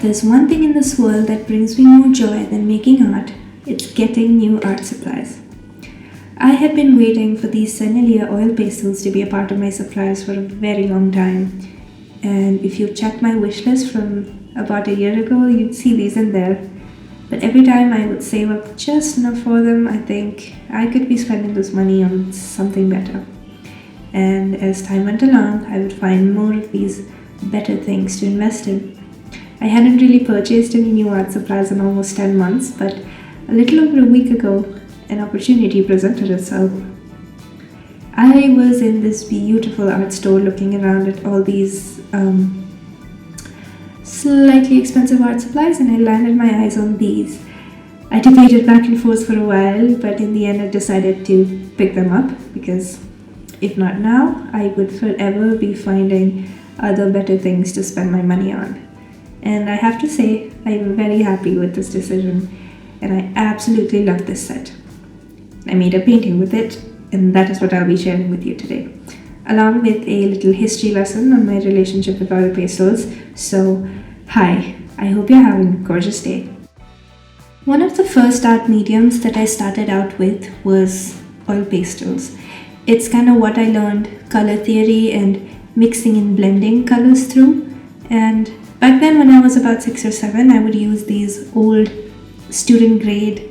there's one thing in this world that brings me more joy than making art, it's getting new art supplies. I had been waiting for these Sennelier oil pastels to be a part of my supplies for a very long time. And if you check my wish list from about a year ago, you'd see these in there. But every time I would save up just enough for them, I think I could be spending this money on something better. And as time went along, I would find more of these better things to invest in. I hadn't really purchased any new art supplies in almost 10 months, but a little over a week ago, an opportunity presented itself. I was in this beautiful art store looking around at all these slightly expensive art supplies, and I landed my eyes on these. I debated back and forth for a while, but in the end I decided to pick them up because if not now, I would forever be finding other better things to spend my money on. And I have to say, I'm very happy with this decision, and I absolutely love this set. I made a painting with it, and that is what I'll be sharing with you today, along with a little history lesson on my relationship with oil pastels. So, hi, I hope you're having a gorgeous day. One of the first art mediums that I started out with was oil pastels. It's kind of what I learned color theory and mixing and blending colors through. And back then, when I was about 6 or 7, I would use these old student grade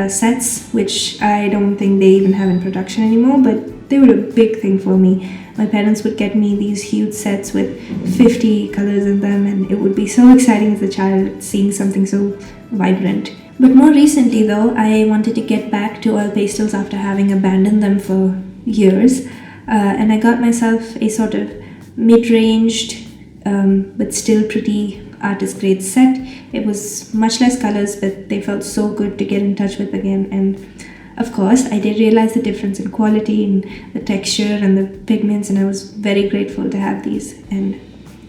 sets, which I don't think they even have in production anymore, but they were a big thing for me. My parents would get me these huge sets with 50 colors in them, and it would be so exciting as a child seeing something so vibrant. But more recently though, I wanted to get back to oil pastels after having abandoned them for years, and I got myself a sort of mid-ranged but still pretty artist grade set. It was much less colors, but they felt so good to get in touch with again. And of course, I did realize the difference in quality and the texture and the pigments, and I was very grateful to have these. And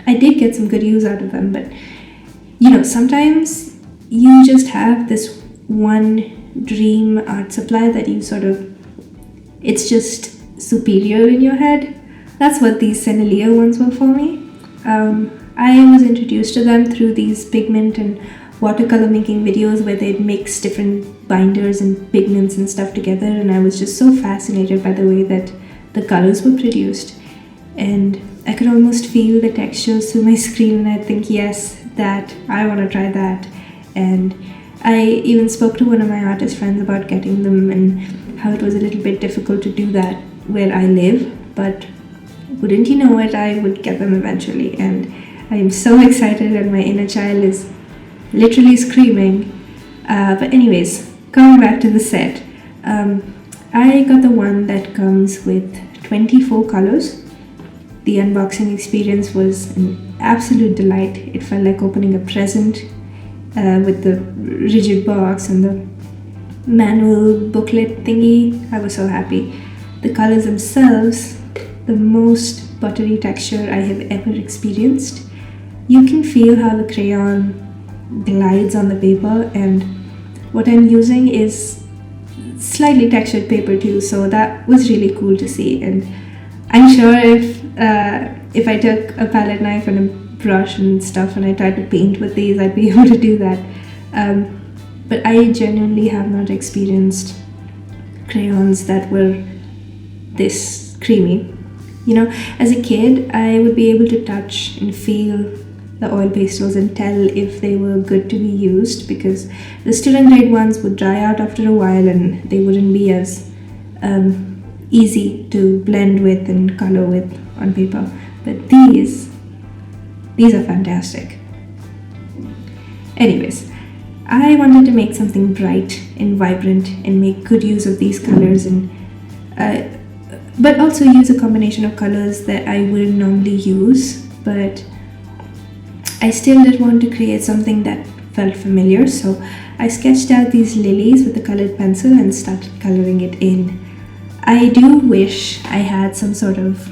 I did get some good use out of them, but sometimes you just have this one dream art supply that you it's just superior in your head. That's what these Sennelier ones were for me. I was introduced to them through these pigment and watercolor making videos where they'd mix different binders and pigments and stuff together, and I was just so fascinated by the way that the colors were produced, and I could almost feel the textures through my screen, and I'd think, yes, I want to try that. And I even spoke to one of my artist friends about getting them and how it was a little bit difficult to do that where I live, but wouldn't you know it, I would get them eventually, and I am so excited and my inner child is literally screaming. But anyways, coming back to the set, I got the one that comes with 24 colors. The unboxing experience was an absolute delight. It felt like opening a present with the rigid box and the manual booklet thingy. I was so happy. The colors themselves, the most buttery texture I have ever experienced. You can feel how the crayon glides on the paper, and what I'm using is slightly textured paper too, so that was really cool to see. And I'm sure if I took a palette knife and a brush and stuff and I tried to paint with these, I'd be able to do that. But I genuinely have not experienced crayons that were this creamy. As a kid, I would be able to touch and feel the oil pastels and tell if they were good to be used, because the student grade ones would dry out after a while and they wouldn't be as easy to blend with and color with on paper. But these are fantastic. Anyways, I wanted to make something bright and vibrant and make good use of these colors, and but also use a combination of colors that I wouldn't normally use, but I still did want to create something that felt familiar. So I sketched out these lilies with a colored pencil and started coloring it in. I do wish I had some sort of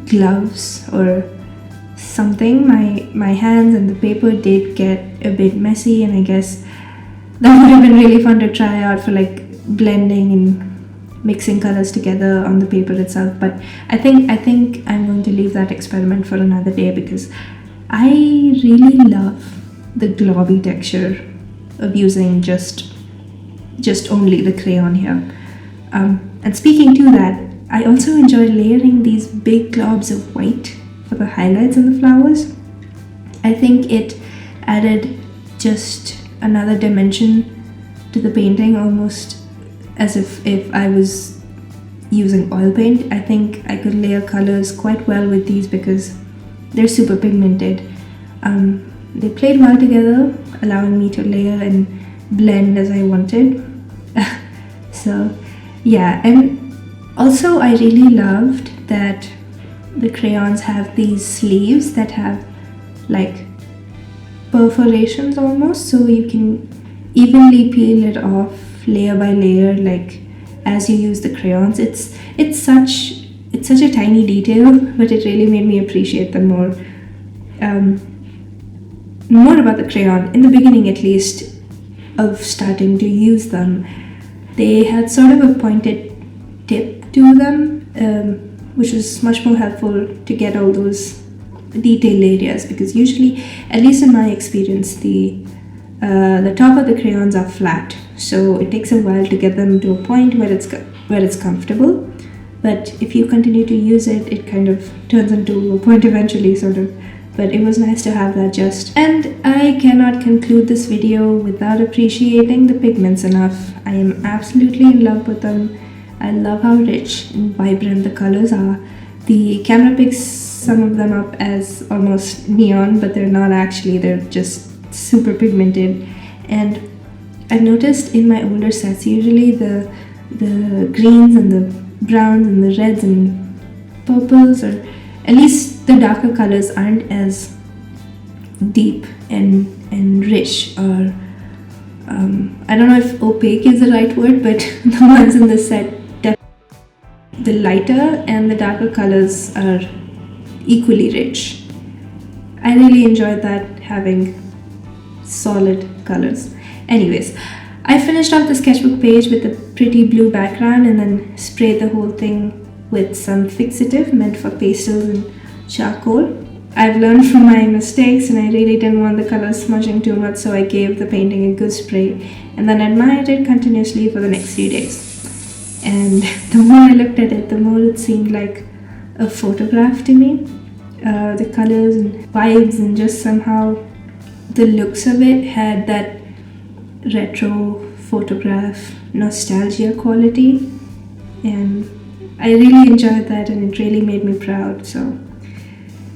gloves or something. My hands and the paper did get a bit messy, and I guess that would have been really fun to try out for like blending and mixing colors together on the paper itself. But I think I'm going to leave that experiment for another day, because I really love the globby texture of using just only the crayon here. And speaking to that, I also enjoy layering these big globs of white for the highlights and the flowers. I think it added just another dimension to the painting, almost as if I was using oil paint. I think I could layer colors quite well with these because they're super pigmented. They played well together, allowing me to layer and blend as I wanted. So yeah, and also I really loved that the crayons have these sleeves that have like perforations almost, so you can evenly peel it off layer by layer, like as you use the crayons. It's such a tiny detail, but it really made me appreciate them more. More about the crayon. In the beginning, at least, of starting to use them, they had sort of a pointed tip to them, which was much more helpful to get all those detail areas, because usually, at least in my experience, the top of the crayons are flat, so it takes a while to get them to a point where it's comfortable. But if you continue to use it, it kind of turns into a point eventually, sort of. But it was nice to have that just. And I cannot conclude this video without appreciating the pigments enough. I am absolutely in love with them. I love how rich and vibrant the colors are. The camera picks some of them up as almost neon, but they're not actually. They're just super pigmented. And I've noticed in my older sets, usually the greens and the browns and the reds and purples, or at least the darker colors, aren't as deep and rich, or I don't know if opaque is the right word, but the ones in this set, the lighter and the darker colors are equally rich. I really enjoyed that, having solid colors. Anyways, I finished off the sketchbook page with a pretty blue background and then sprayed the whole thing with some fixative meant for pastels and charcoal. I've learned from my mistakes and I really didn't want the color smudging too much, so I gave the painting a good spray and then admired it continuously for the next few days. And the more I looked at it, the more it seemed like a photograph to me. The colors and vibes and just somehow the looks of it had that retro photograph nostalgia quality, and I really enjoyed that and it really made me proud. So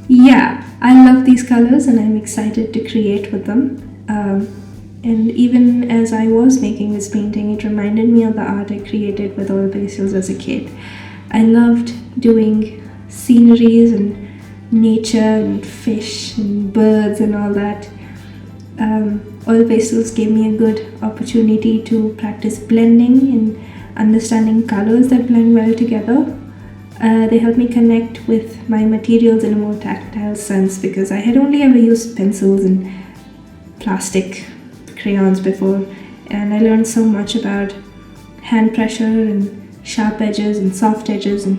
yeah, I love these colors and I'm excited to create with them. And even as I was making this painting, it reminded me of the art I created with oil pastels as a kid. I loved doing sceneries and nature and fish and birds and all that. Oil pastels gave me a good opportunity to practice blending and understanding colors that blend well together. They helped me connect with my materials in a more tactile sense, because I had only ever used pencils and plastic crayons before, and I learned so much about hand pressure and sharp edges and soft edges, and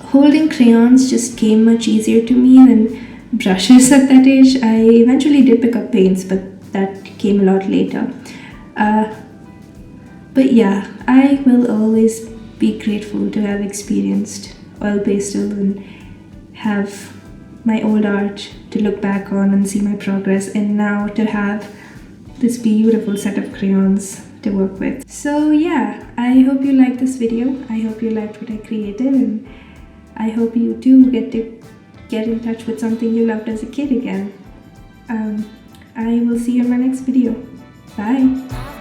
holding crayons just came much easier to me than brushes at that age. I eventually did pick up paints, but that came a lot later. But yeah, I will always be grateful to have experienced oil pastel and have my old art to look back on and see my progress, and now to have this beautiful set of crayons to work with. So yeah, I hope you liked this video. I hope you liked what I created, and I hope you too get in touch with something you loved as a kid again. I will see you in my next video. Bye!